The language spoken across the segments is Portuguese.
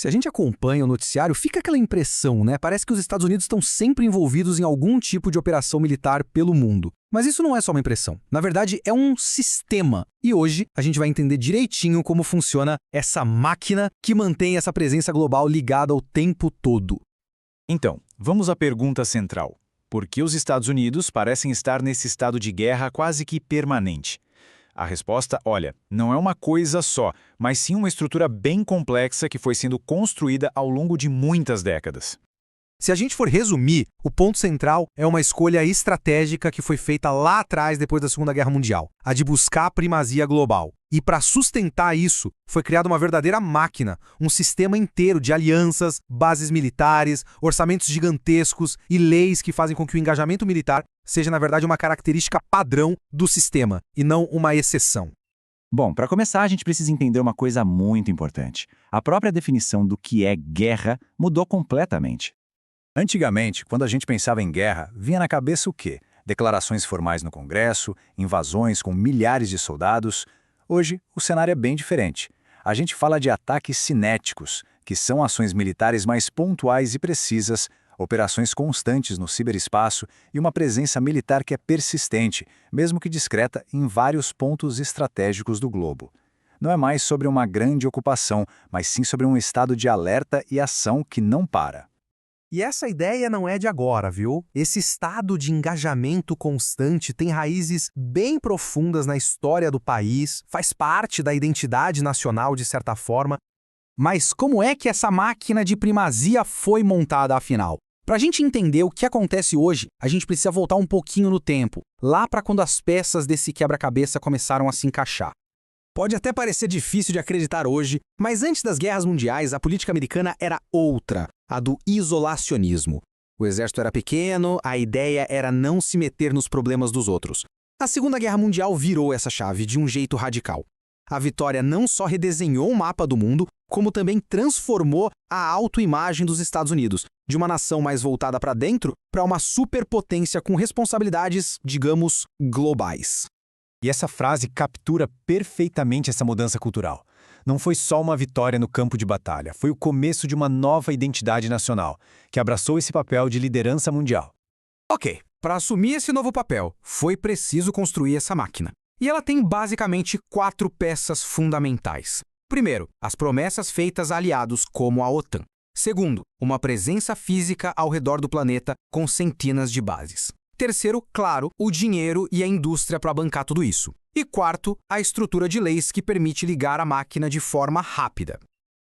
Se a gente acompanha o noticiário, fica aquela impressão, né? Parece que os Estados Unidos estão sempre envolvidos em algum tipo de operação militar pelo mundo. Mas isso não é só uma impressão. Na verdade, é um sistema. E hoje a gente vai entender direitinho como funciona essa máquina que mantém essa presença global ligada o tempo todo. Então, vamos à pergunta central. Por que os Estados Unidos parecem estar nesse estado de guerra quase que permanente? A resposta, olha, não é uma coisa só, mas sim uma estrutura bem complexa que foi sendo construída ao longo de muitas décadas. Se a gente for resumir, o ponto central é uma escolha estratégica que foi feita lá atrás, depois da Segunda Guerra Mundial, a de buscar a primazia global. E para sustentar isso, foi criada uma verdadeira máquina, um sistema inteiro de alianças, bases militares, orçamentos gigantescos e leis que fazem com que o engajamento militar seja, na verdade, uma característica padrão do sistema, e não uma exceção. Bom, para começar, a gente precisa entender uma coisa muito importante. A própria definição do que é guerra mudou completamente. Antigamente, quando a gente pensava em guerra, vinha na cabeça o quê? Declarações formais no Congresso, invasões com milhares de soldados. Hoje, o cenário é bem diferente. A gente fala de ataques cinéticos, que são ações militares mais pontuais e precisas, operações constantes no ciberespaço e uma presença militar que é persistente, mesmo que discreta, em vários pontos estratégicos do globo. Não é mais sobre uma grande ocupação, mas sim sobre um estado de alerta e ação que não para. E essa ideia não é de agora, viu? Esse estado de engajamento constante tem raízes bem profundas na história do país, faz parte da identidade nacional de certa forma. Mas como é que essa máquina de primazia foi montada afinal? Para a gente entender o que acontece hoje, a gente precisa voltar um pouquinho no tempo, lá para quando as peças desse quebra-cabeça começaram a se encaixar. Pode até parecer difícil de acreditar hoje, mas antes das guerras mundiais, a política americana era outra, a do isolacionismo. O exército era pequeno, a ideia era não se meter nos problemas dos outros. A Segunda Guerra Mundial virou essa chave de um jeito radical. A vitória não só redesenhou o mapa do mundo, como também transformou a autoimagem dos Estados Unidos, de uma nação mais voltada para dentro para uma superpotência com responsabilidades, digamos, globais. E essa frase captura perfeitamente essa mudança cultural. Não foi só uma vitória no campo de batalha, foi o começo de uma nova identidade nacional, que abraçou esse papel de liderança mundial. Ok, para assumir esse novo papel, foi preciso construir essa máquina. E ela tem basicamente 4 peças fundamentais. Primeiro, as promessas feitas a aliados como a OTAN. Segundo, uma presença física ao redor do planeta com centenas de bases. Terceiro, claro, o dinheiro e a indústria para bancar tudo isso. E quarto, a estrutura de leis que permite ligar a máquina de forma rápida.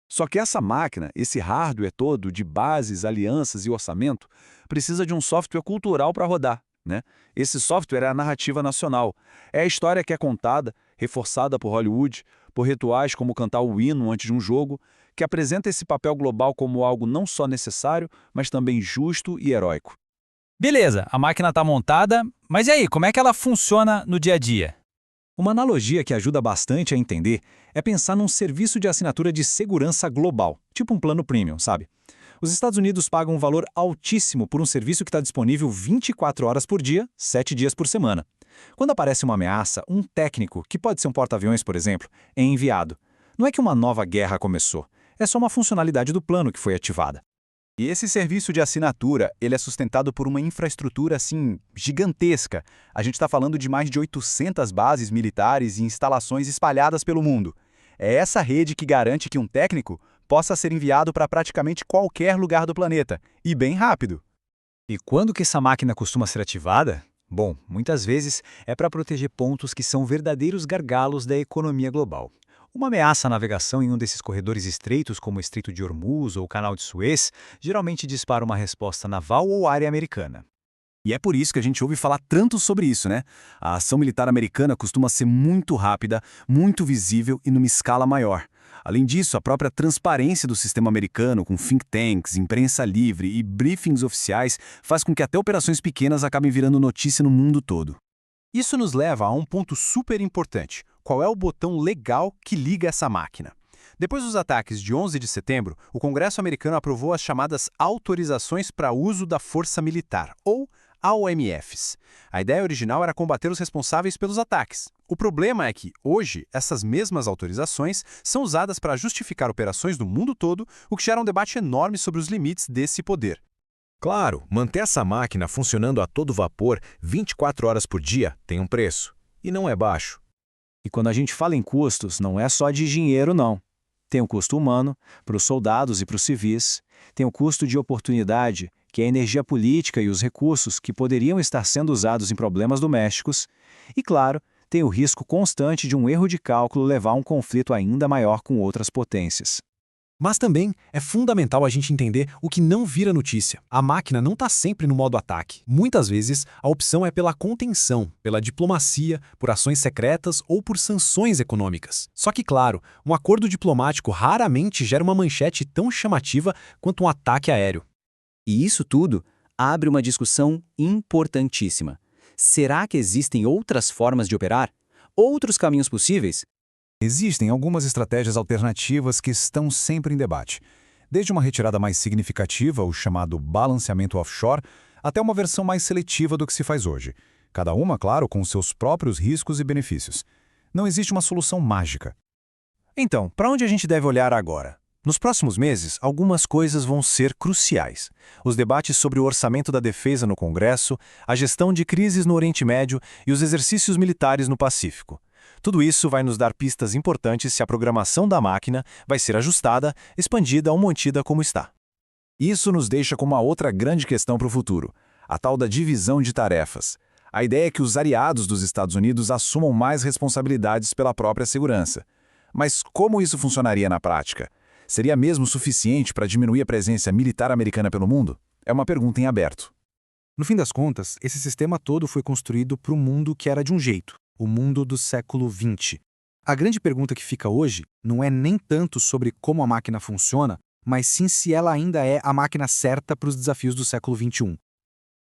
Só que essa máquina, esse hardware todo de bases, alianças e orçamento, precisa de um software cultural para rodar, né? Esse software é a narrativa nacional. É a história que é contada, reforçada por Hollywood, por rituais como cantar o hino antes de um jogo, que apresenta esse papel global como algo não só necessário, mas também justo e heróico. Beleza, a máquina está montada, mas e aí, como é que ela funciona no dia a dia? Uma analogia que ajuda bastante a entender é pensar num serviço de assinatura de segurança global, tipo um plano premium, sabe? Os Estados Unidos pagam um valor altíssimo por um serviço que está disponível 24 horas por dia, 7 dias por semana. Quando aparece uma ameaça, um técnico, que pode ser um porta-aviões, por exemplo, é enviado. Não é que uma nova guerra começou, é só uma funcionalidade do plano que foi ativada. E esse serviço de assinatura, ele é sustentado por uma infraestrutura, assim, gigantesca. A gente está falando de mais de 800 bases militares e instalações espalhadas pelo mundo. É essa rede que garante que um técnico possa ser enviado para praticamente qualquer lugar do planeta, e bem rápido. E quando que essa máquina costuma ser ativada? Bom, muitas vezes é para proteger pontos que são verdadeiros gargalos da economia global. Uma ameaça à navegação em um desses corredores estreitos, como o Estreito de Hormuz ou o Canal de Suez, geralmente dispara uma resposta naval ou área americana. E é por isso que a gente ouve falar tanto sobre isso, né? A ação militar americana costuma ser muito rápida, muito visível e numa escala maior. Além disso, a própria transparência do sistema americano, com think tanks, imprensa livre e briefings oficiais, faz com que até operações pequenas acabem virando notícia no mundo todo. Isso nos leva a um ponto super importante. Qual é o botão legal que liga essa máquina? Depois dos ataques de 11 de setembro, o Congresso americano aprovou as chamadas autorizações para uso da força militar, ou AOMFs. A ideia original era combater os responsáveis pelos ataques. O problema é que, hoje, essas mesmas autorizações são usadas para justificar operações do mundo todo, o que gera um debate enorme sobre os limites desse poder. Claro, manter essa máquina funcionando a todo vapor 24 horas por dia tem um preço. E não é baixo. E quando a gente fala em custos, não é só de dinheiro, não. Tem o custo humano, para os soldados e para os civis. Tem o custo de oportunidade, que é a energia política e os recursos que poderiam estar sendo usados em problemas domésticos. E, claro, tem o risco constante de um erro de cálculo levar a um conflito ainda maior com outras potências. Mas também é fundamental a gente entender o que não vira notícia. A máquina não está sempre no modo ataque. Muitas vezes, a opção é pela contenção, pela diplomacia, por ações secretas ou por sanções econômicas. Só que, claro, um acordo diplomático raramente gera uma manchete tão chamativa quanto um ataque aéreo. E isso tudo abre uma discussão importantíssima. Será que existem outras formas de operar? Outros caminhos possíveis? Existem algumas estratégias alternativas que estão sempre em debate. Desde uma retirada mais significativa, o chamado balanceamento offshore, até uma versão mais seletiva do que se faz hoje. Cada uma, claro, com seus próprios riscos e benefícios. Não existe uma solução mágica. Então, para onde a gente deve olhar agora? Nos próximos meses, algumas coisas vão ser cruciais. Os debates sobre o orçamento da defesa no Congresso, a gestão de crises no Oriente Médio e os exercícios militares no Pacífico. Tudo isso vai nos dar pistas importantes se a programação da máquina vai ser ajustada, expandida ou mantida como está. Isso nos deixa com uma outra grande questão para o futuro, a tal da divisão de tarefas. A ideia é que os aliados dos Estados Unidos assumam mais responsabilidades pela própria segurança. Mas como isso funcionaria na prática? Seria mesmo suficiente para diminuir a presença militar americana pelo mundo? É uma pergunta em aberto. No fim das contas, esse sistema todo foi construído para um mundo que era de um jeito, o mundo do século XX. A grande pergunta que fica hoje não é nem tanto sobre como a máquina funciona, mas sim se ela ainda é a máquina certa para os desafios do século XXI.